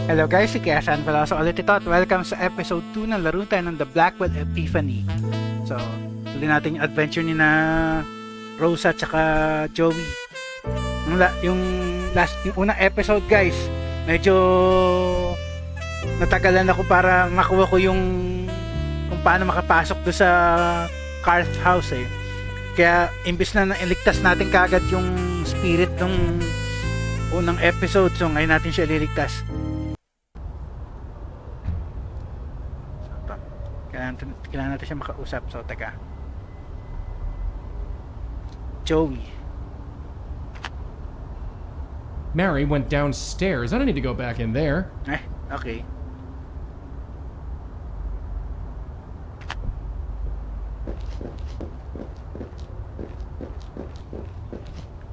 Hello guys, si Kasan pala sa ulit ito at welcome sa episode 2 ng laro tayo ng The Blackwell Epiphany. So, tuloy natin yung adventure ni na Rosa tsaka Joey. Yung unang episode guys, medyo natagalan ako para makuha ko yung kung paano makapasok do sa Carth House eh. Kaya imbis na iligtas natin kagad yung spirit ng unang episode, so ngayon natin siya ililigtas. Kailangan natin siya makausap. So, taga Joey. Mary went downstairs. I don't need to go back in there. Okay.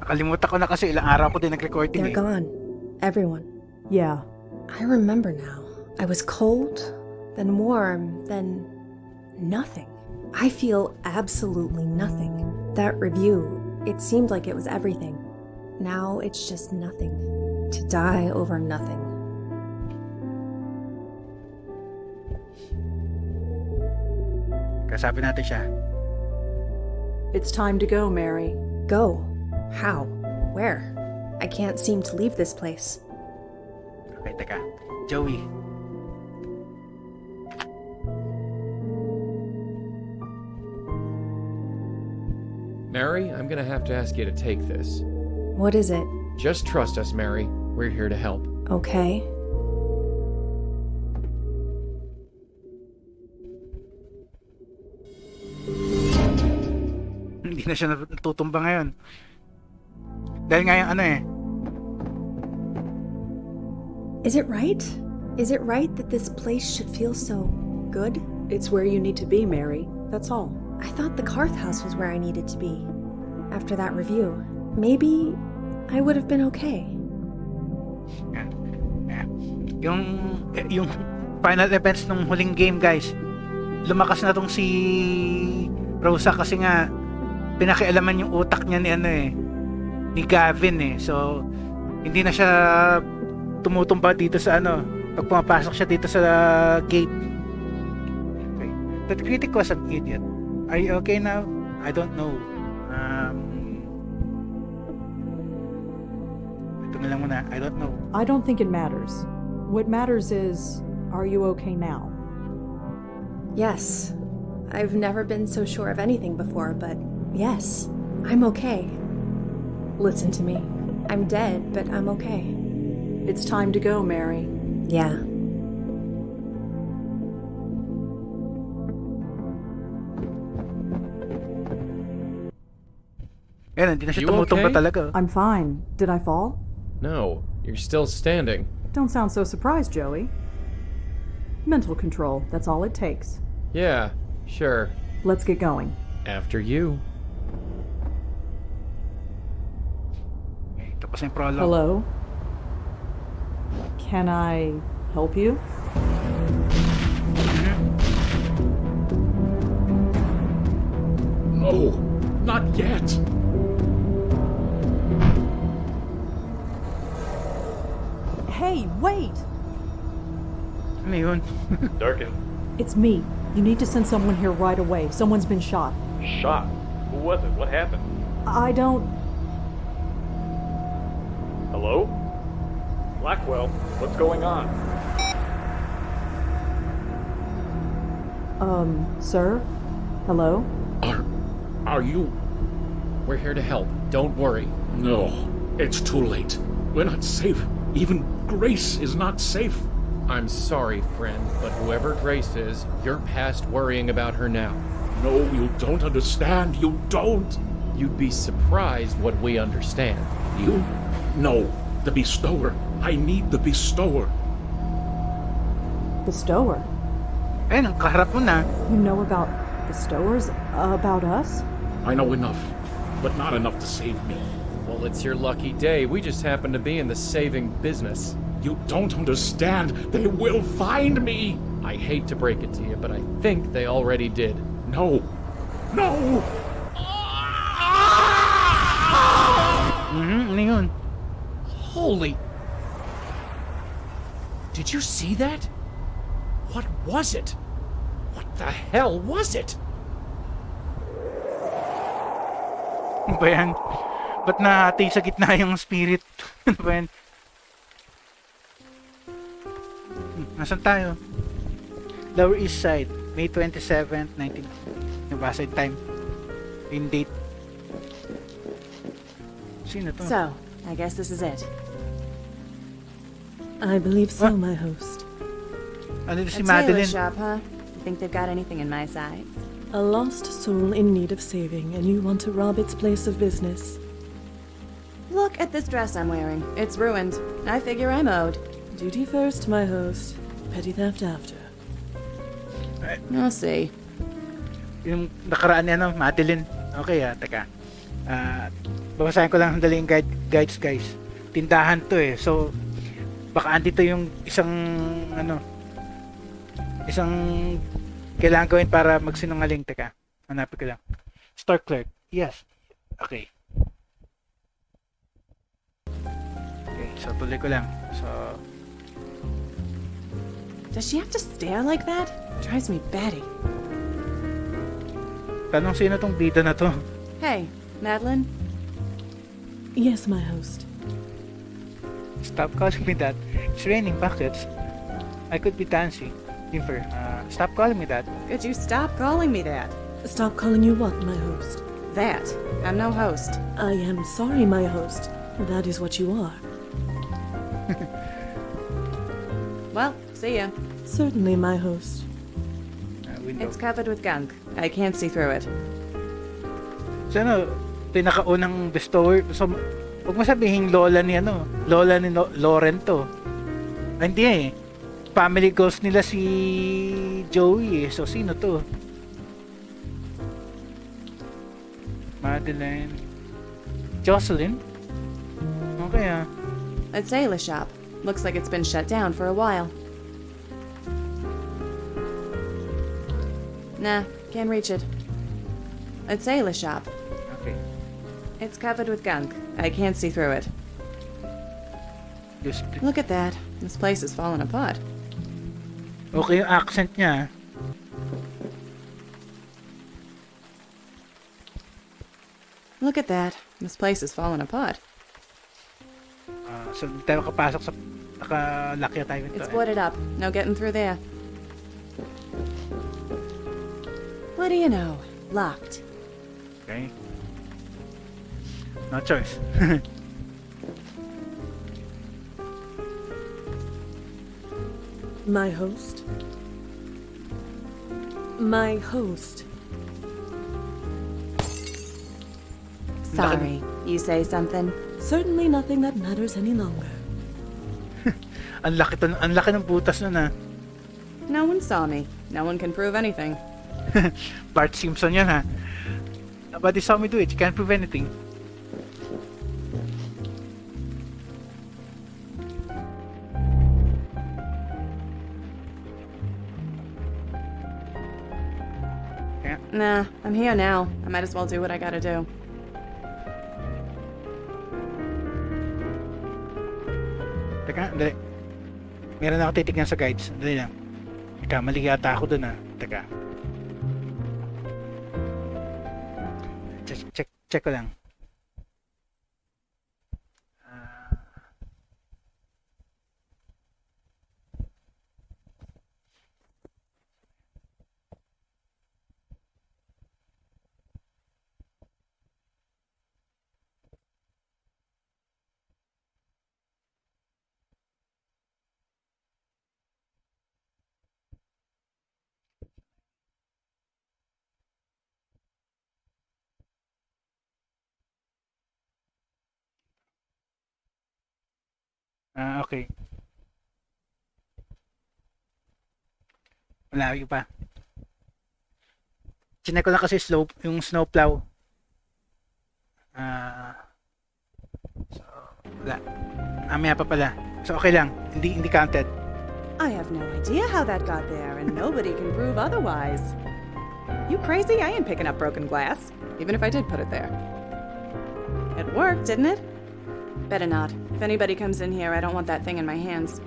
Nakalimutan ko na kasi ilang araw ko din nag-recording. They're gone. Everyone. Yeah. I remember now. I was cold, then warm, then nothing. I feel absolutely nothing. That review, it seemed like it was everything. Now it's just nothing. To die over nothing. Kasabi natin siya. It's time to go, Mary. Go? How? Where? I can't seem to leave this place. Okay, teka. Joey. Mary, I'm gonna have to ask you to take this. What is it? Just trust us, Mary. We're here to help. Okay. Hindi na siya natutumba ngayon. Dahil ngayon Is it right? Is it right that this place should feel so good? It's where you need to be, Mary. That's all. I thought the Carth House was where I needed to be. After that review, maybe I would have been okay. Yung final events ng huling game guys, lumakas na tong si Rosa kasi nga pinakialaman yung utak niya ni Gavin eh. So hindi na siya tumutumba dito sa pag pumapasok siya dito sa gate. Okay. That critic was an idiot. Are you okay now? I don't know. Ito na lang muna. I don't know. I don't think it matters. What matters is, are you okay now? Yes. I've never been so sure of anything before, but yes, I'm okay. Listen to me. I'm dead, but I'm okay. It's time to go, Mary. Yeah. Hindi na siya You tumutumba okay? talaga. I'm fine. Did I fall? No, you're still standing. Don't sound so surprised, Joey. Mental control, that's all it takes. Yeah, sure. Let's get going. After you. Tapos yung prologue. Hello? Can I help you? No, not yet. Hey, wait! Ano yun? Darkin. It's me. You need to send someone here right away. Someone's been shot. Shot. Who was it? What happened? I don't... Hello? Blackwell, what's going on? Sir? Hello? Are you... We're here to help. Don't worry. No, it's too late. We're not safe. Even Grace is not safe. I'm sorry, friend, but whoever Grace is, you're past worrying about her now. No, you don't understand. You don't. You'd be surprised what we understand. You? No, the bestower. I need the bestower. Bestower? Ayun, ang kaharap mo na. You know about bestowers? About us? I know enough, but not enough to save me. Well, it's your lucky day. We just happen to be in the saving business. You don't understand. They will find me. I hate to break it to you, but I think they already did. No. No! Ano yun? Holy... Did you see that? What was it? What the hell was it? Ano ba yan? Ba't nahati sa gitna yung spirit? Ano ba yan? Nasaan tayo? Lower East Side, May 27th, 19... Yung basa yung time. Yung date. Sino to? So, I guess this is it. I believe so, What? my host. Ano si A tailor Madeline? shop, huh? You think they've got anything in my size? A lost soul in need of saving, and you want to rob its place of business. Look at this dress I'm wearing. It's ruined. I figure I'm owed. Duty first, my host. Petty theft after. I'll see. Yung nakaraan niya, no? Madeline. Okay, teka. Babasahin ko lang sandali yung guides, guys. Tindahan to eh. So, baka andito yung isang kailangan gawin para magsinungaling. Teka, hanapin ko lang. Store clerk. Yes. Okay. Okay, so tuloy ko lang. So, Does she have to stare like that? Drives me batty. tanong sino tong bida na to? Hey, Madeline? Yes, my host. Stop calling me that. It's raining buckets. I could be dancing. Infer, stop calling me that. Could you stop calling me that? Stop calling you what, my host? That. I'm no host. I am sorry, my host. That is what you are. Well, see ya. Certainly, my host. Window. It's covered with gunk. I can't see through it. So pinakaunang bestower. So, huwag mo sabihin lola ni Lauren to. Ay, hindi eh. Family ghost nila si Joey eh. So, sino to? Madeline. Jocelyn? Okay ah. A tailor shop. Looks like it's been shut down for a while. Nah, can't reach it. A tailor shop. Okay. It's covered with gunk. I can't see through it. Just, Look at that. This place is falling apart. okay yung accent niya. Look at that. This place is falling apart. So, hindi tayo makapasok sa nakalakya tayo nito It's eh. boarded up. No getting through there. What do you know? Locked. Okay. No choice. My host? My host. Sorry. You say something? Certainly nothing that matters any longer. Ang laki ng butas nun ah. No one saw me. No one can prove anything. Bart Simpson yan ha. Nobody saw me do it. You can't prove anything. Yeah. Nah, I'm here now. I might as well do what I gotta do. Teka, dali. Meron ako titignan sa guides. Dali lang. Teka, mali yata ako dun ah. Teka. Check ko lang. Okay. Malayo pa. Chinek ko lang kasi yung snowplow. So, wala. Mamaya pa pala. So, okay lang. Hindi counted. I have no idea how that got there, and nobody can prove otherwise. You crazy? I ain't picking up broken glass, even if I did put it there. It worked, didn't it? Better not. If anybody comes in here, I don't want that thing in my hands.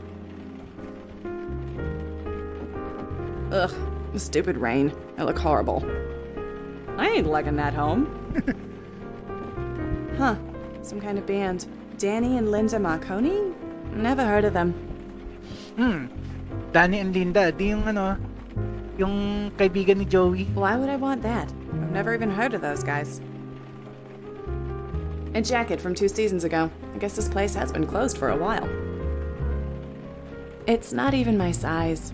Ugh, stupid rain. I look horrible. I ain't liking that home. Huh, some kind of band. Danny and Linda Marconi? Never heard of them. Danny and Linda, di yung yung kaibigan ni Joey. Why would I want that? I've never even heard of those guys. A jacket from 2 seasons ago. I guess this place has been closed for a while. It's not even my size.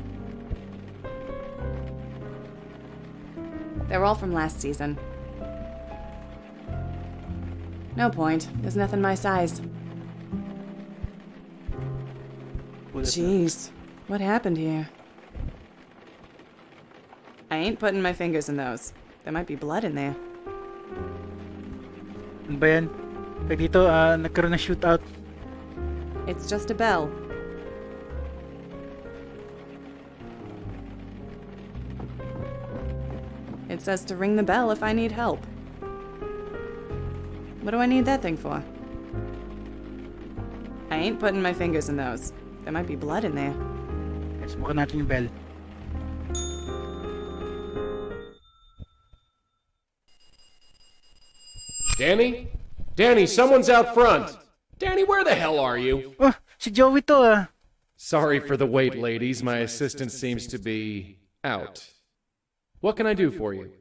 They're all from last season. No point. There's nothing my size. Jeez, what happened here? I ain't putting my fingers in those. There might be blood in there. Ano ba yan? Kaya dito, nagkaroon ng shootout. It's just a bell. It says to ring the bell if I need help. What do I need that thing for? I ain't putting my fingers in those. There might be blood in there. Subukan natin yung bell. Danny? Danny, someone's out front! Danny, where the hell are you? Oh, si Joey to Sorry for the wait, ladies. My assistant seems to be out. What can I do for you?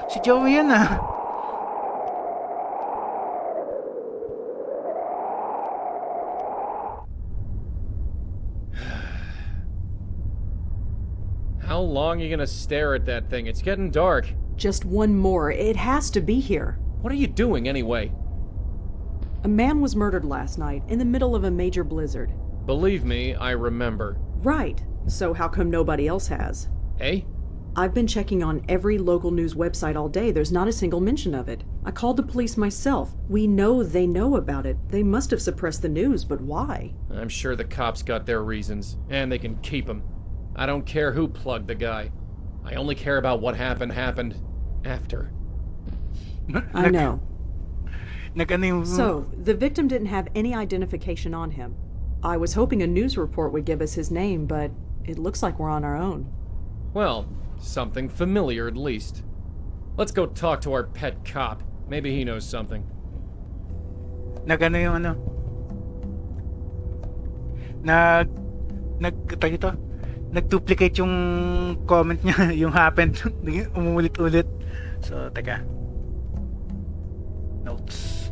Si Joey yan How long are you gonna stare at that thing? It's getting dark. Just one more. It has to be here. What are you doing anyway? A man was murdered last night in the middle of a major blizzard. Believe me, I remember. Right. So how come nobody else has? Eh? I've been checking on every local news website all day. There's not a single mention of it. I called the police myself. We know they know about it. They must have suppressed the news, but why? I'm sure the cops got their reasons, and they can keep him. I don't care who plugged the guy. I only care about what happened after. I know. yung... So, the victim didn't have any identification on him. I was hoping a news report would give us his name, but it looks like we're on our own. Well, something familiar at least. Let's go talk to our pet cop. Maybe he knows something. yung nag-duplicate yung comment niya, yung happened, umulit-ulit. So, teka. Notes.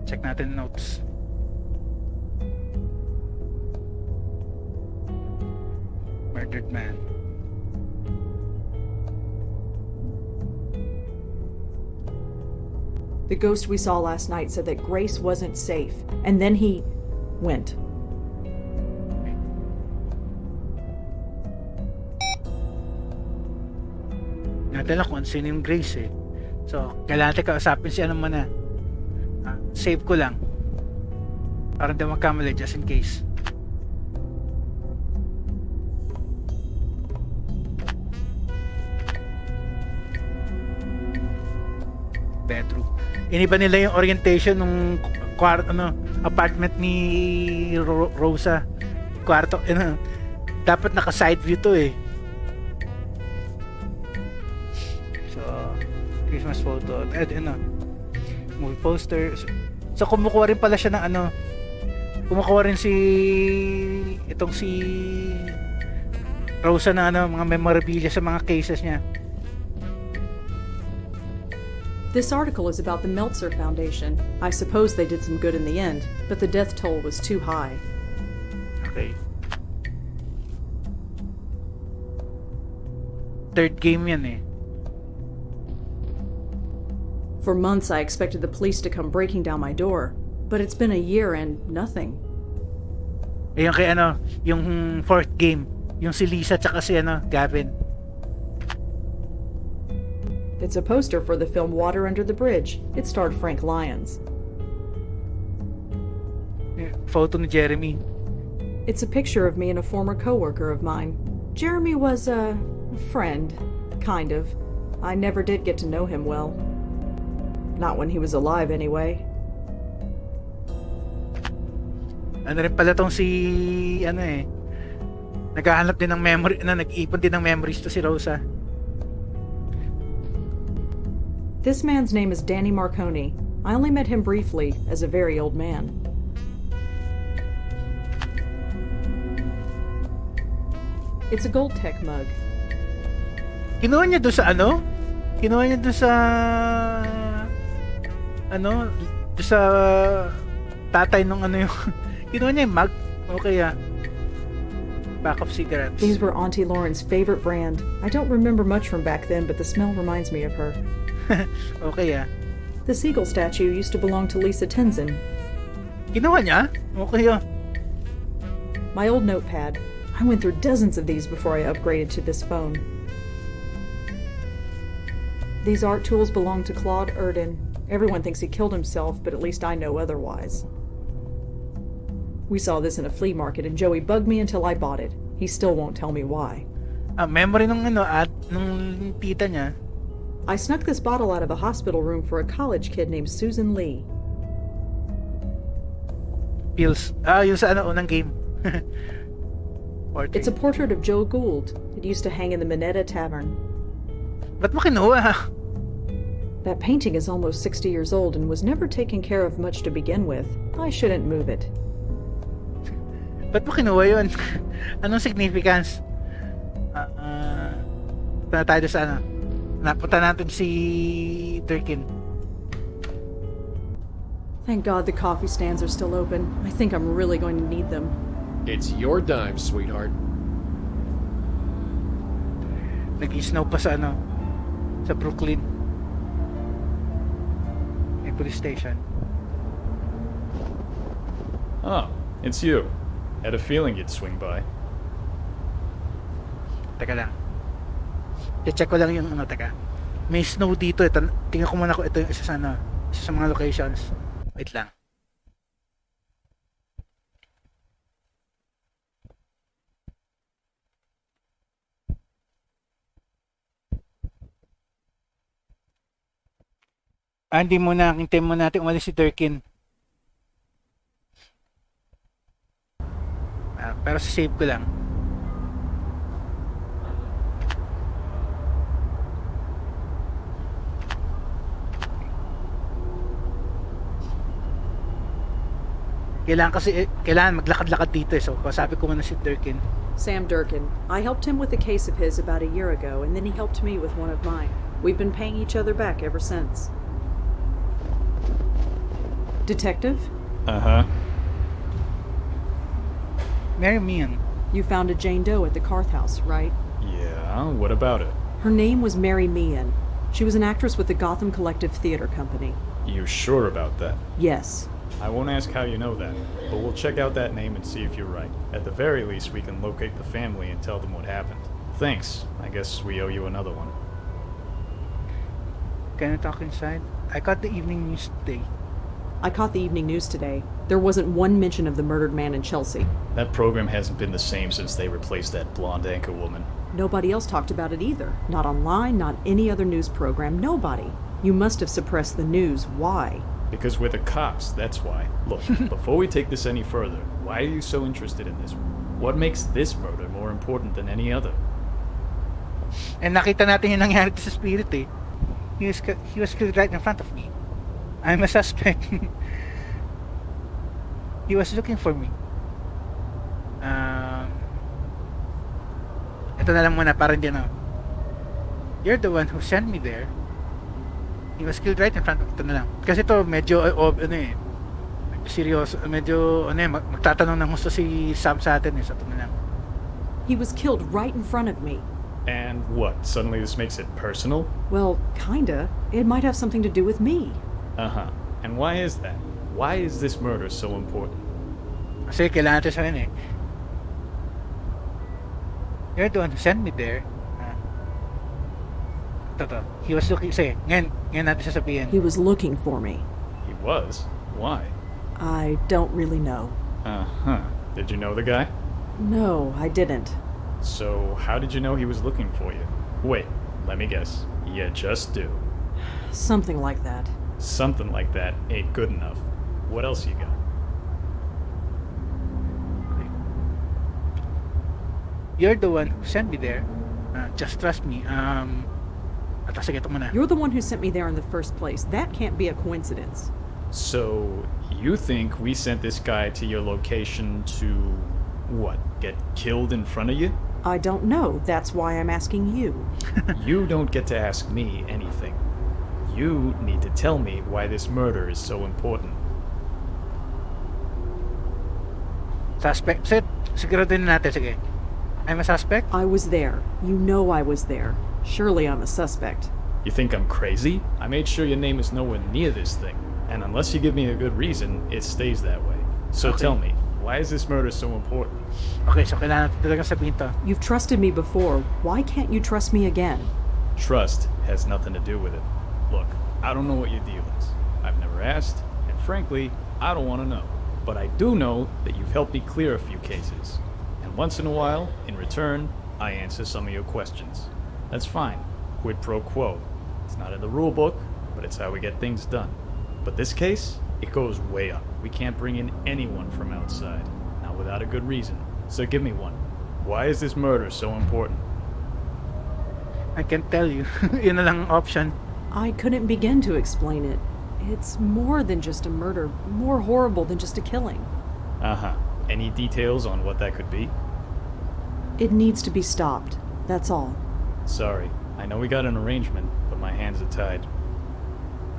Check natin notes. Murdered man. The ghost we saw last night said that Grace wasn't safe, and then he went. Nadala kung sino yung Grace eh. So, kailangan natin kausapin si ano man save ko lang. Para hindi magkamali just in case. Bedroom. Iniba nila yung orientation ng apartment ni Rosa. Kwarto, dapat naka side view to eh. So, Christmas photo. Movie poster. So, kumukuha rin pala siya ng kumukuha rin si Rosa ng mga memorabilia sa mga cases niya. This article is about the Meltzer Foundation. I suppose they did some good in the end, but the death toll was too high. Okay. Third game yan eh. For months I expected the police to come breaking down my door, but it's been a year and nothing. Eh yung kay yung fourth game, yung si Lisa tsaka si Gavin. It's a poster for the film Water Under the Bridge. It starred Frank Lyons. Photo ni Jeremy. It's a picture of me and a former coworker of mine. Jeremy was a friend, kind of. I never did get to know him well. Not when he was alive, anyway. Ano rin pala tong si Naghahanap din ng memory, nag-iipon din ng memories to si Rosa. This man's name is Danny Marconi. I only met him briefly, as a very old man. It's a Gold Tech mug. Kinuha niya doon sa ano? Kinuha niya doon sa ano? Doon sa tatay nung ano yung kinuha niya yung mug? Okay pack of cigarettes. These were Auntie Lauren's favorite brand. I don't remember much from back then, but the smell reminds me of her. Okay The seagull statue used to belong to Lisa Tenzin. Kinuha niya? Okay My old notepad. I went through dozens of these before I upgraded to this phone. These art tools belong to Claude Erdin. Everyone thinks he killed himself, but at least I know otherwise. We saw this in a flea market and Joey bugged me until I bought it. He still won't tell me why. Memory nung nung tita niya. I snuck this bottle out of a hospital room for a college kid named Susan Lee. Pills. Yung sa unang game. It's a portrait of Joe Gould. It used to hang in the Minetta Tavern. Ba't mo kinuha? That painting is almost 60 years old and was never taken care of much to begin with. I shouldn't move it. Ba't mo kinuha yun? Anong significance? Punta tayo sa ano? Napunta natin si Durkin. Thank God the coffee stands are still open. I think I'm really going to need them. It's your dime, sweetheart. Nag-snow pa sa ano? Sa Brooklyn. May police station. Oh, it's you. Had a feeling you'd swing by. Teka lang. I-check ko lang yung ano, teka. May snow dito. Tingnan ko muna ko ito yung isa sa ano, isa sa mga locations. Wait lang. Hindi muna, hintayin mo natin umalis si Durkin. Pero sa save ko lang. Kailangan maglakad-lakad dito so sabi ko muna si Durkin. Sam Durkin. I helped him with a case of his about a year ago, and then he helped me with one of mine. We've been paying each other back ever since. Detective? Uh-huh. Mary Meehan. You found a Jane Doe at the Carth house, right? Yeah, what about it? Her name was Mary Meehan. She was an actress with the Gotham Collective Theater Company. You sure about that? Yes. I won't ask how you know that, but we'll check out that name and see if you're right. At the very least, we can locate the family and tell them what happened. Thanks. I guess we owe you another one. Can I talk inside? I caught the evening news today. I caught the evening news today. There wasn't one mention of the murdered man in Chelsea. That program hasn't been the same since they replaced that blonde anchor woman. Nobody else talked about it either. Not online, not any other news program, nobody. You must have suppressed the news. Why? Because we're the cops, that's why. Look, before we take this any further, why are you so interested in this? What makes this murder more important than any other? And nakita natin yung nangyari sa Spirit eh. He was killed right in front of me. I'm a suspect. He was looking for me. Ito na lang muna para hindi na. You're the one who sent me there. He was killed right in front of me. Ito na lang. Kasi ito medyo medyo seryoso, medyo magtatanong ng gusto si Sam sa atin eh. So ito na lang. He was killed right in front of me. And what? Suddenly this makes it personal? Well, kinda. It might have something to do with me. Uh-huh. And why is that? Why is this murder so important? Kasi kailangan natin sa eh. You're the one who sent me there. Ito. He was looking, ngayon natin sasabihin. He was looking for me. He was? Why? I don't really know. Uh-huh. Did you know the guy? No, I didn't. So, how did you know he was looking for you? Wait, let me guess. You just do. Something like that. Something like that ain't good enough. What else you got? You're the one who sent me there. Just trust me. Sige, ito muna. You're the one who sent me there in the first place. That can't be a coincidence. So, you think we sent this guy to your location to, what, get killed in front of you? I don't know. That's why I'm asking you. You don't get to ask me anything. You need to tell me why this murder is so important. Suspect. Siguro din natin, sige. I'm a suspect? I was there. You know I was there. Surely I'm a suspect. You think I'm crazy? I made sure your name is nowhere near this thing. And unless you give me a good reason, it stays that way. So Okay. tell me, why is this murder so important? Okay, so kailangan natin talagang sabihin to. You've trusted me before. Why can't you trust me again? Trust has nothing to do with it. Look, I don't know what your deal is. I've never asked, and frankly, I don't want to know. But I do know that you've helped me clear a few cases. And once in a while, in return, I answer some of your questions. That's fine. Quid pro quo. It's not in the rule book, but it's how we get things done. But this case, it goes way up. We can't bring in anyone from outside, not without a good reason. So give me one. Why is this murder so important? I can't tell you. Yun na lang ang option. I couldn't begin to explain it. It's more than just a murder, more horrible than just a killing. Uh-huh. Any details on what that could be? It needs to be stopped. That's all. Sorry. I know we got an arrangement, but my hands are tied.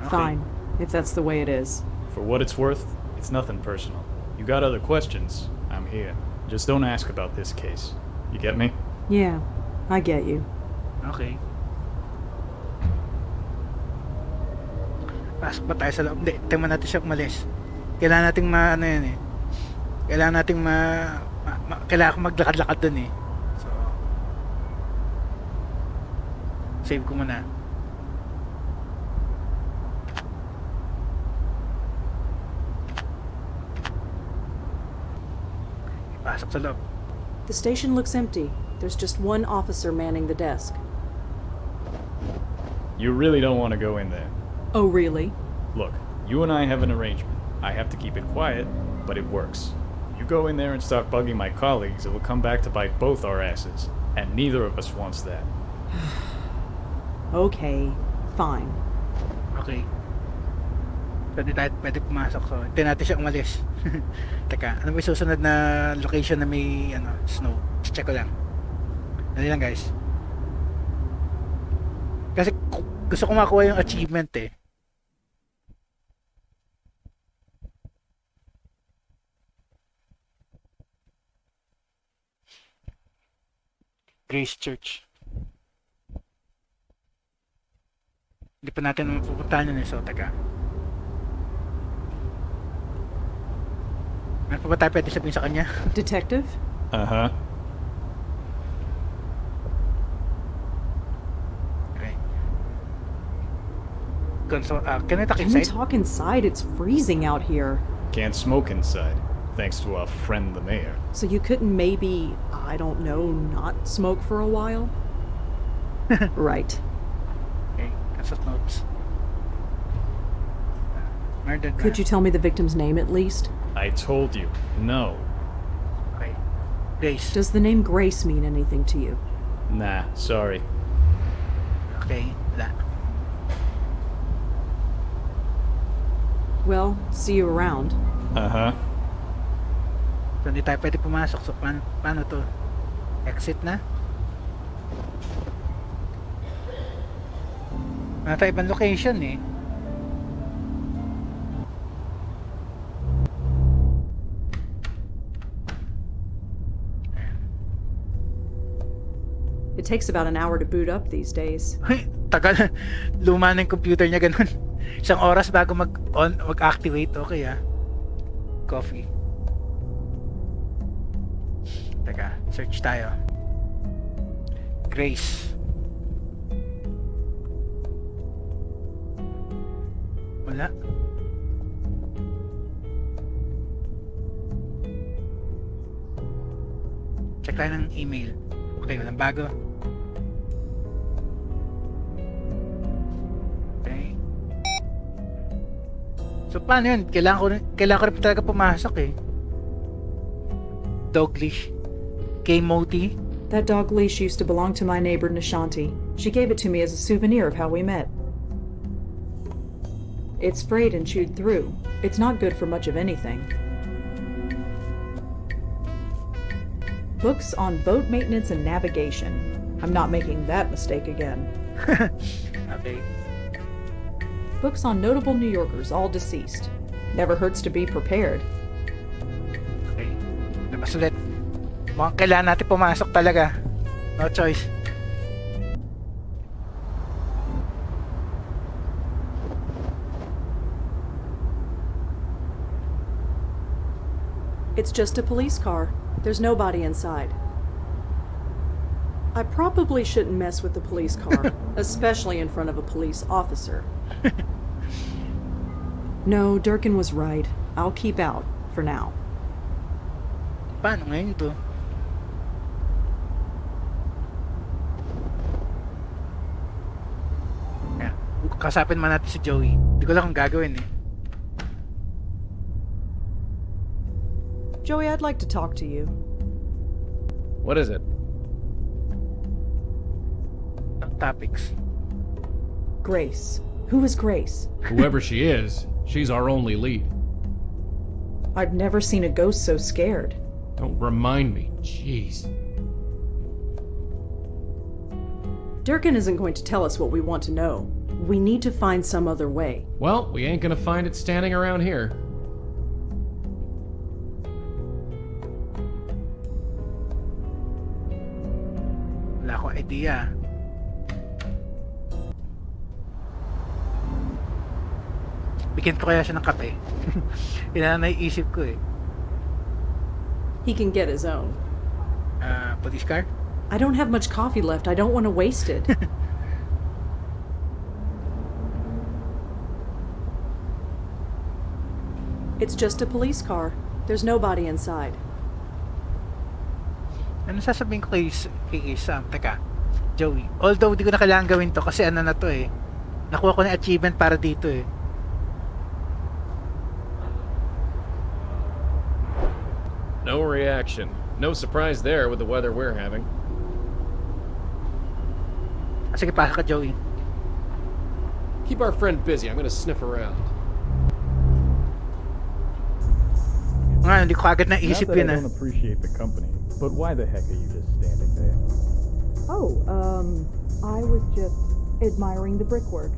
Okay. Fine, if that's the way it is. For what it's worth, it's nothing personal. You got other questions, I'm here. Just don't ask about this case. You get me? Yeah, I get you. Okay. Pasok pa tayo sa loob. Hindi, tingnan natin siya umalis. Kailangan nating ano yan eh. Kailangan nating kailangan kong maglakad-lakad dun eh. So, save ko muna. Pasok sa loob. The station looks empty. There's just one officer manning the desk. You really don't want to go in there. Oh, really? Look, you and I have an arrangement. I have to keep it quiet, but it works. You go in there and start bugging my colleagues, it will come back to bite both our asses. And neither of us wants that. Okay, fine. Okay. Pwede pumasok. So, hintayin natin siya umalis. Teka, ano ba yung susunod na location na may snow? Check ko lang. Dali lang guys. Kasi gusto ko makuha yung achievement eh. Grace Church. Hindi pa natin mapupuntahan yun eh. So, teka. Ano pa ba tayo pwede sabihin sa kanya? Detective? Uh-huh. Okay. Can I talk Can we inside? talk inside? It's freezing out here. Can't smoke inside, thanks to our friend the mayor. So you couldn't maybe, I don't know, not smoke for a while? Right. Okay, consult notes. Murdered Could you tell me the victim's name at least? I told you, no. Okay. Grace. Does the name Grace mean anything to you? Nah, sorry. Okay, wala. Well, see you around. Uh-huh. So, hindi tayo pwede pumasok. So, paano to? Exit na? Wala tayo ibang location eh. It takes about an hour to boot up these days. Tagal. Luma na yung computer niya ganun. Isang oras bago mag-activate. Okay ah. Coffee. Teka, search tayo. Grace. Wala. Check tayo ng email. Okay, walang bago. Okay. So paano yun? Kailangan ko rin talaga pumasok eh. Doglish. K-Moti. That dog leash used to belong to my neighbor Nishanti. She gave it to me as a souvenir of how we met. It's frayed and chewed through. It's not good for much of anything. Books on boat maintenance and navigation. I'm not making that mistake again. Okay. Books on notable New Yorkers, all deceased. Never hurts to be prepared. Okay. Labas ulit. Mukhang kailangan natin pumasok talaga. No choice. It's just a police car. There's nobody inside. I probably shouldn't mess with the police car, especially in front of a police officer. No, Durkin was right. I'll keep out, for now. Paano ngayon to? Ayan. Kasapin man natin si Joey. Hindi ko lang kung gagawin eh. Joey, I'd like to talk to you. What is it? Topics. Grace. Who is Grace? Whoever she is, she's our only lead. I've never seen a ghost so scared. Don't remind me. Jeez. Durkin isn't going to tell us what we want to know. We need to find some other way. Well, we ain't gonna find it standing around here. Wala akong idea. Bigyan ko kaya siya ng kape. Yan ang naiisip ko eh. He can get his own. Police car? I don't have much coffee left. I don't want to waste it. It's just a police car. There's nobody inside. Ano sasabihin ko kay Sam? Teka, Joey. Although di ko na kailangan gawin to kasi ano na to eh. Nakuha ko na achievement para dito eh. No reaction. No surprise there with the weather we're having. Sige, pasok ka, Joey. Keep our friend busy. I'm gonna sniff around. Nga, hindi ko agad Not naisip that yun I ah. don't appreciate the company, but why the heck are you just standing there? Oh, I was just admiring the brickwork.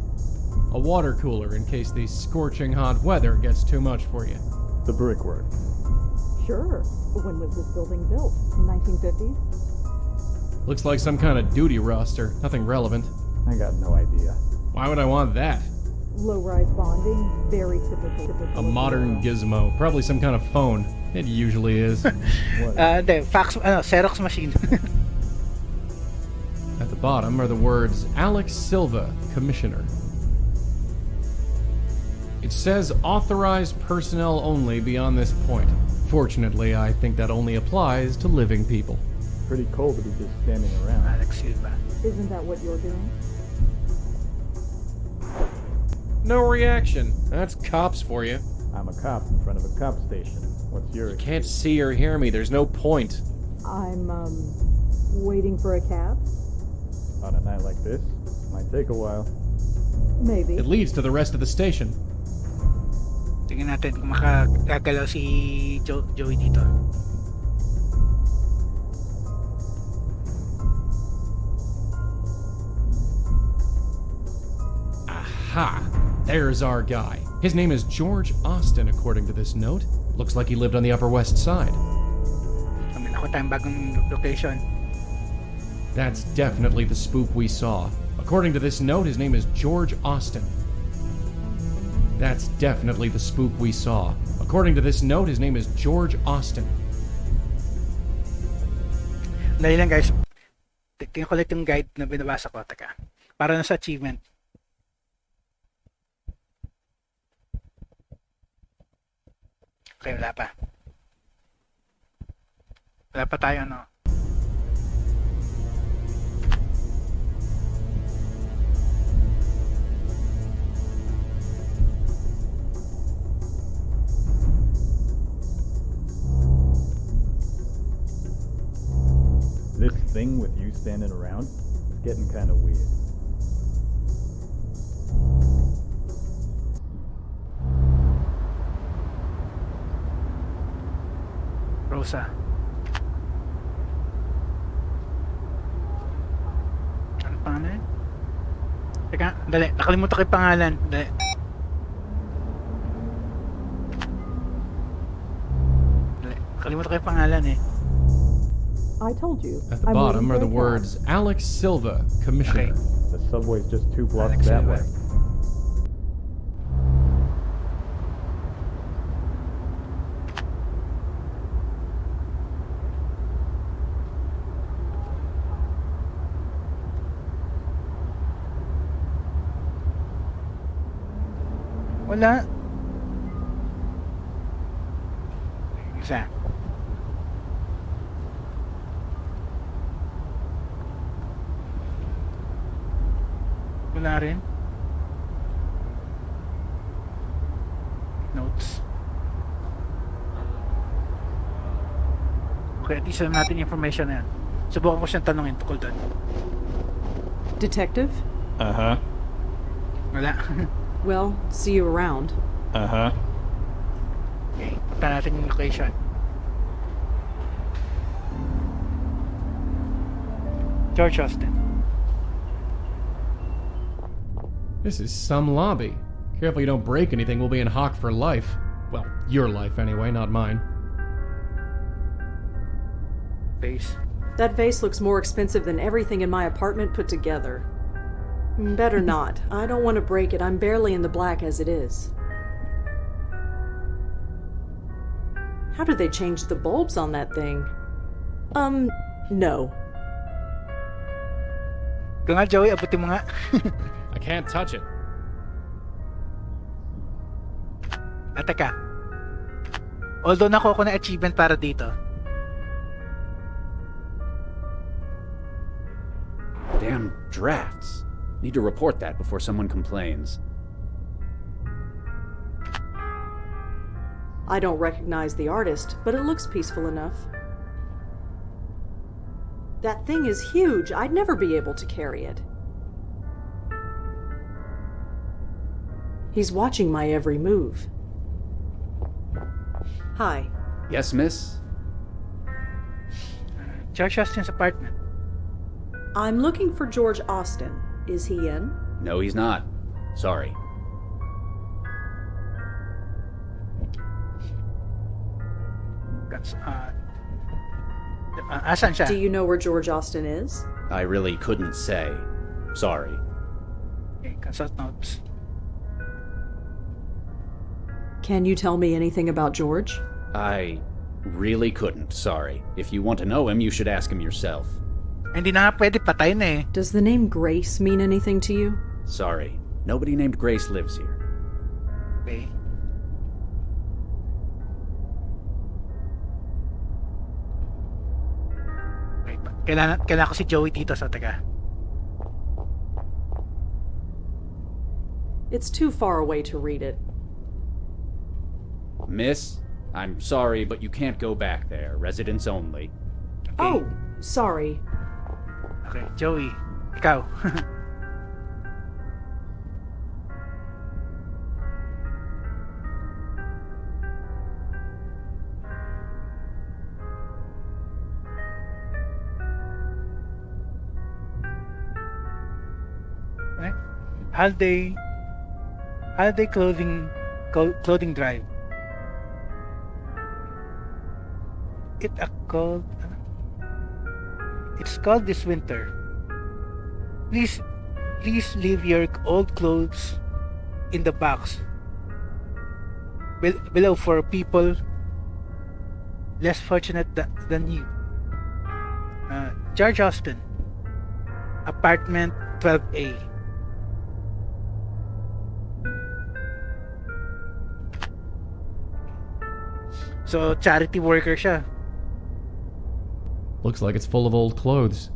A water cooler in case the scorching hot weather gets too much for you. The brickwork. Sure. When was this building built? 1950s? Looks like some kind of duty roster. Nothing relevant. I got no idea. Why would I want that? Low-rise bonding, very typical. A modern gizmo. Probably some kind of phone. It usually is. Hindi, fax, Xerox machine. At the bottom are the words Alex Silva, Commissioner. It says authorized personnel only beyond this point. Fortunately, I think that only applies to living people. Pretty cold to be just standing around. Alex Silva. Isn't that what you're doing? No reaction. That's cops for you. I'm a cop in front of a cop station. What's your You can't see or hear me. There's no point. I'm, waiting for a cab? on a night like this? Might take a while. Maybe. It leads to the rest of the station. Tingnan natin kung makagalaw si Joey dito. Aha! There's our guy. His name is George Austin, according to this note. Looks like he lived on the Upper West Side. Kami na ko tayong bagong location. That's definitely the spook we saw. According to this note, his name is George Austin. That's definitely the spook we saw. According to this note, his name is George Austin. Dahil lang guys, tingnan ko ulit yung guide na binabasa ko. Teka, para na sa achievement. Okay, wala pa. Wala pa tayo, no? This thing thing with you standing around. It's getting kind of weird. Rosa. Ano pangalan yun? Teka, dali. Nakalimutan ko yung pangalan. Dali. Nakalimutan ko yung pangalan eh. I told you. At the I'm bottom are waiting the for a words Alex Silva, Commissioner. Okay. The subway's just 2 blocks Alex that Silva. way. Wala. Isa. Wala rin. Notes. Okay, at least alam natin yung information na yan. Subukan ko siyang tanongin tukol doon. Detective? Uh-huh. Wala. Well, see you around. Uh-huh. Okay, punta natin yung location. George Austin. This is some lobby. Careful you don't break anything, we'll be in hock for life. Well, your life anyway, not mine. Face. That vase looks more expensive than everything in my apartment put together. Better not. I don't want to break it. I'm barely in the black as it is. How did they change the bulbs on that thing? No. Ito nga, Joey, abutin mo nga. I can't touch it. Teka. Although nakuha ko na achievement para dito. Damn drafts. Need to report that before someone complains. I don't recognize the artist, but it looks peaceful enough. That thing is huge. I'd never be able to carry it. He's watching my every move. Hi. Yes, miss? George Austin's apartment. I'm looking for George Austin. Is he in? No, he's not. Sorry. Asan siya? Do you know where George Austin is? I really couldn't say. Sorry. Okay, consult notes. Can you tell me anything about George? I really couldn't. Sorry. If you want to know him, you should ask him yourself. Hindi na nga pwede, patay na eh. Does the name Grace mean anything to you? Sorry. Nobody named Grace lives here. Okay. Wait, kailangan ko si Joey dito sa taga. It's too far away to read it. Miss, I'm sorry, but you can't go back there. Residents only. Okay. Oh, sorry. Okay, Joey, ikaw. Eh? Holiday clothing drive. It's called this winter. Please leave your old clothes in the box below for people less fortunate than you. George Austin, apartment 12A. So, charity worker siya. Looks like it's full of old clothes.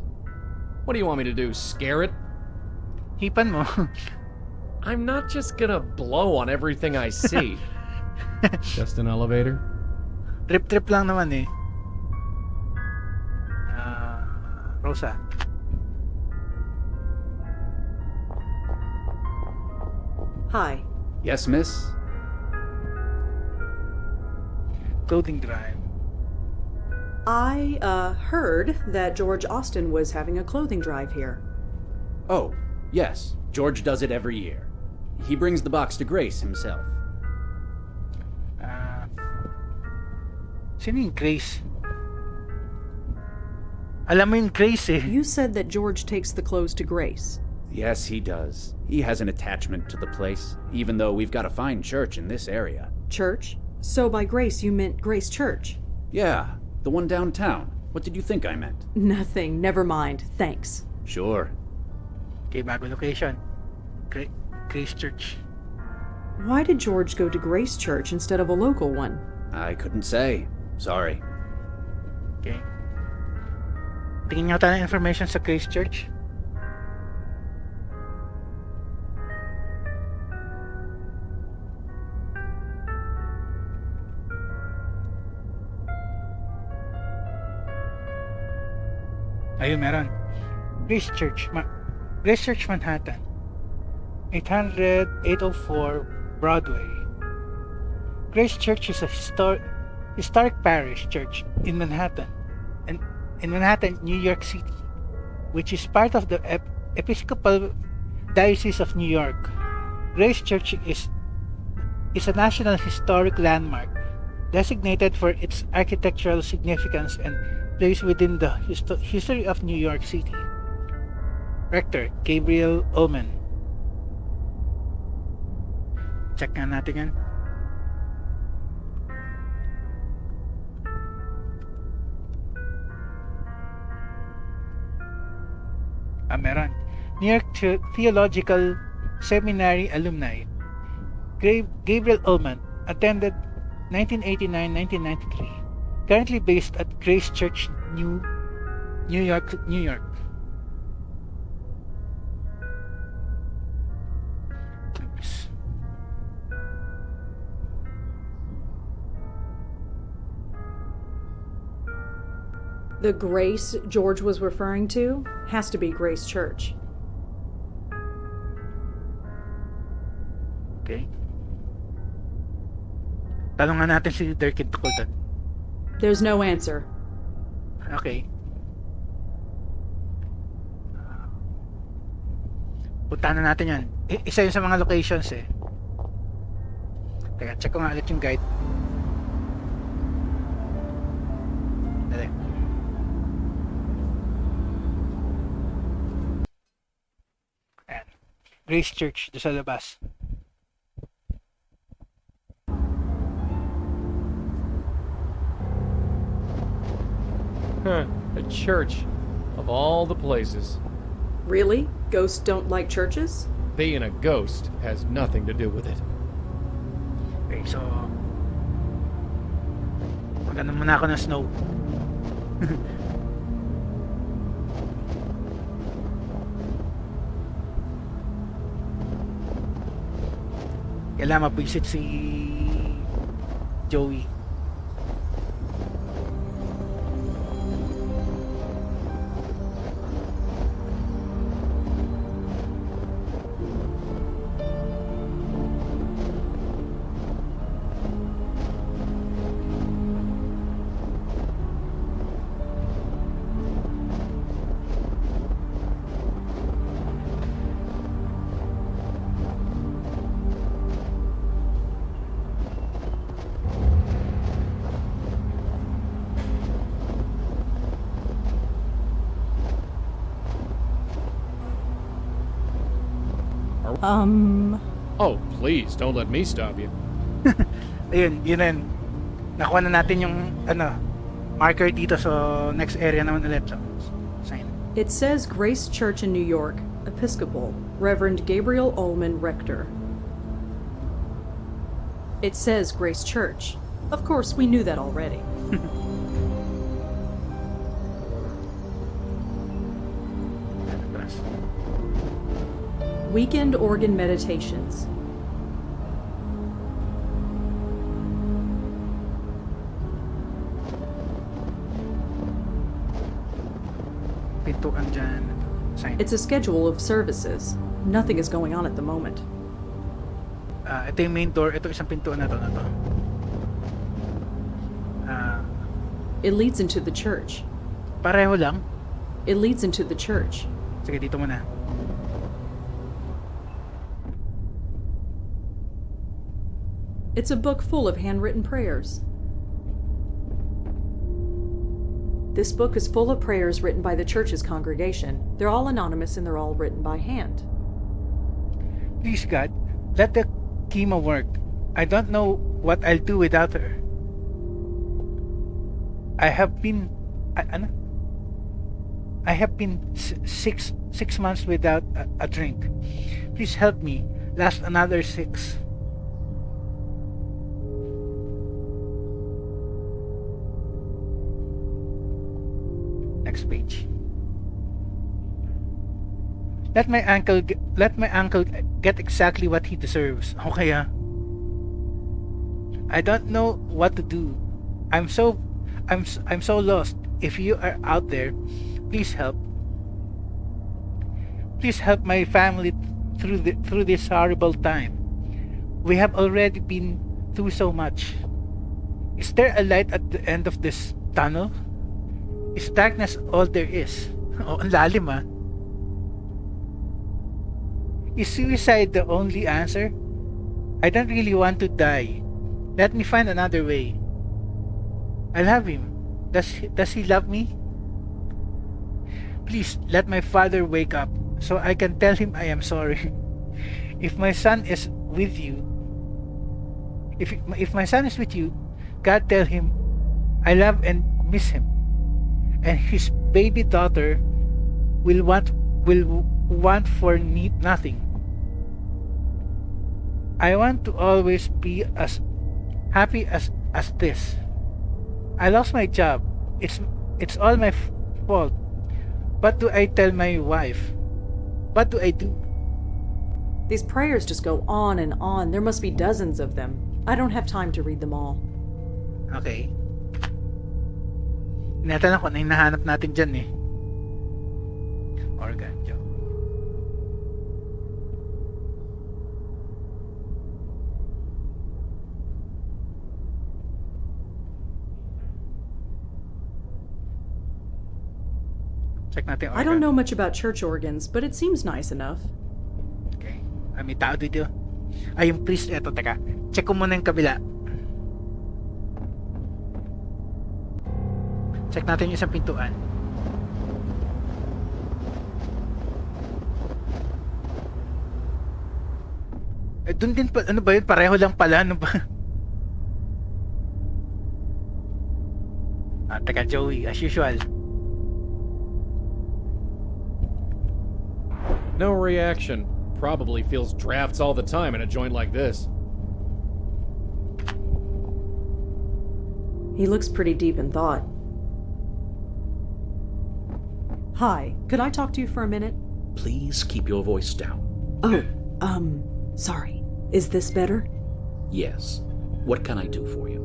What do you want me to do, scare it? Hipan mo. I'm not just gonna blow on everything I see. Just an elevator? Trip lang naman eh. Rosa. Hi. Yes, miss? Clothing drive. I, heard that George Austin was having a clothing drive here. Oh, yes. George does it every year. He brings the box to Grace himself. Sino yung Grace? Alam mo yung Grace eh. You said that George takes the clothes to Grace. Yes, he does. He has an attachment to the place, even though we've got a fine church in this area. Church? So by Grace you meant Grace Church? Yeah, the one downtown. What did you think I meant? Nothing. Never mind. Thanks. Sure. Okay, bago location. Grace Church. Why did George go to Grace Church instead of a local one? I couldn't say. Sorry. Okay. Tingin niyo tayo ng information sa Grace Church. Ayun, meron. Grace Church, Grace Church, Manhattan. 804 Broadway. Grace Church is a historic parish church in Manhattan, New York City, which is part of the Episcopal Diocese of New York. Grace Church is a National Historic Landmark designated for its architectural significance and place within the history of New York City. Rector Gabriel Ullman. Check nga natin yan. Meron. New York Theological Seminary alumni. Gabriel Ullman attended 1989-1993. Currently based at Grace Church, New York. The Grace George was referring to has to be Grace Church. Okay. Tanungan natin si Dirk tungkol doon. There's no answer. Okay. Puntahan na natin yan. Isa yun sa mga locations eh. Teka, check ko nga ulit yung guide. Dali. Ayan. Grace Church, doon sa labas. Huh, a church. Of all the places. Really? Ghosts don't like churches? Being a ghost has nothing to do with it. Okay, so maganda muna ako ng snow. Kailangan mabisit si Joey. Oh, please, don't let me stop you. Ayun, yun na yun. Nakuha na natin yung marker dito, so next area naman ulit. So, sign. It says Grace Church in New York, Episcopal, Reverend Gabriel Ullman, Rector. It says Grace Church. Of course, we knew that already. Weekend organ meditations. pintuan dyan. Sign. It's a schedule of services. Nothing is going on at the moment. Ito yung main door. Ito isang pintuan na to. It leads into the church. Pareho lang. It leads into the church. Sige, dito muna. It's a book full of handwritten prayers. This book is full of prayers written by the church's congregation. They're all anonymous and they're all written by hand. Please, God, let the chemo work. I don't know what I'll do without her. I have been 6 months without a drink. Please help me last another 6. Next page. Let my uncle get exactly what he deserves. Okay, I don't know what to do. I'm so lost. If you are out there, please help. Please help my family through this horrible time. We have already been through so much. Is there a light at the end of this tunnel? Is darkness all there is? Oh, ang lalim ah. Is suicide the only answer? I don't really want to die. Let me find another way. I love him. Does he love me? Please let my father wake up so I can tell him I am sorry. If my son is with you, if my son is with you, God, tell him I love and miss him. And his baby daughter will want for nothing. I want to always be as happy as this. I lost my job. It's all my fault. What do I tell my wife? What do I do? These prayers just go on and on. There must be dozens of them. I don't have time to read them all. Okay. Tinatanong ko na yung nahanap natin dyan eh. Organ job. Check natin organ. I don't know much about church organs, but it seems nice enough. Okay. May tao dito. Yung priest. Eto, teka. Check ko muna yung kabila. Check natin yung isang pintuan. Doon din pa, ano ba yun? Pareho lang pala, ano ba? Teka, Joey, as usual. No reaction. Probably feels drafts all the time in a joint like this. He looks pretty deep in thought. Hi, could I talk to you for a minute? Please keep your voice down. Oh, sorry. Is this better? Yes. What can I do for you?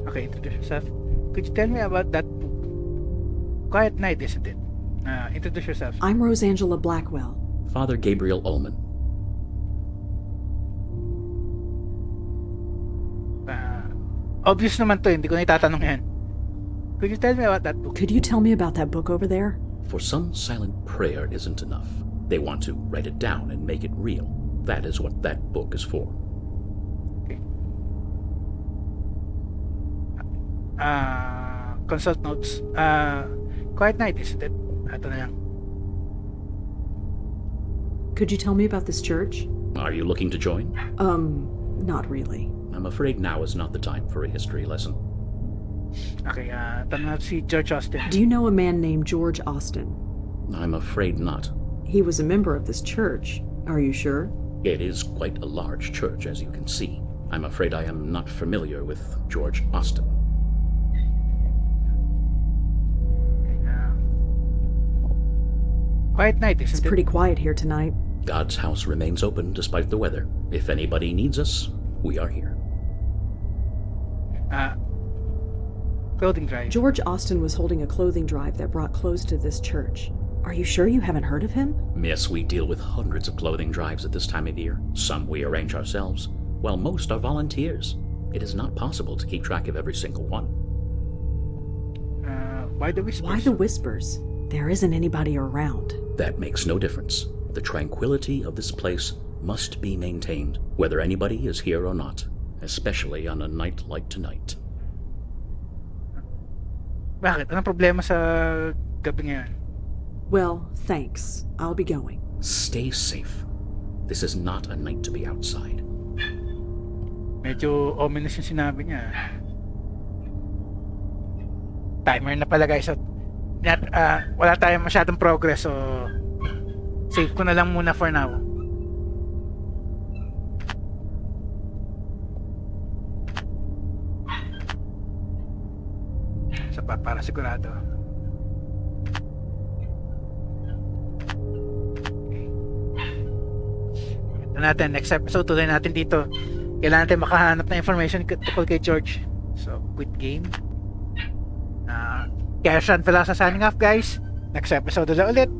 Okay, introduce yourself. Could you tell me about that book? Quiet Night, isn't it? Introduce yourself. I'm Rosangela Blackwell. Father Gabriel Ullman. Obvious naman to, hindi ko na itatanong yan. Could you tell me about that book? Could you tell me about that book over there? For some, silent prayer isn't enough. They want to write it down and make it real. That is what that book is for. Okay. Consult notes. Quiet Night, isn't it? Ito na lang. Could you tell me about this church? Are you looking to join? Not really. I'm afraid now is not the time for a history lesson. Okay, tanong natin si George Austin. Do you know a man named George Austin? I'm afraid not. He was a member of this church. Are you sure? It is quite a large church, as you can see. I'm afraid I am not familiar with George Austin. Quiet Night, isn't It's it? pretty quiet here tonight. God's house remains open despite the weather. If anybody needs us, we are here. Clothing drive. George Austin was holding a clothing drive that brought clothes to this church. Are you sure you haven't heard of him? Miss, we deal with hundreds of clothing drives at this time of year. Some we arrange ourselves, while most are volunteers. It is not possible to keep track of every single one. Why the whispers? Why the whispers? There isn't anybody around. That makes no difference. The tranquility of this place must be maintained, whether anybody is here or not, especially on a night like tonight. Bakit? Anong problema sa gabi ngayon? Well, thanks. I'll be going. Stay safe. This is not a night to be outside. Medyo ominous yung sinabi niya. Timer na pala guys. So, wala tayong masyadong progress. So, save ko na lang muna for now. So, para sigurado. Ito natin. Next episode, tuloy natin dito. Kailangan natin makahanap na information tungkol kay George. So, quit game. Kaya Sean pala sa signing off guys. Next episode ulit.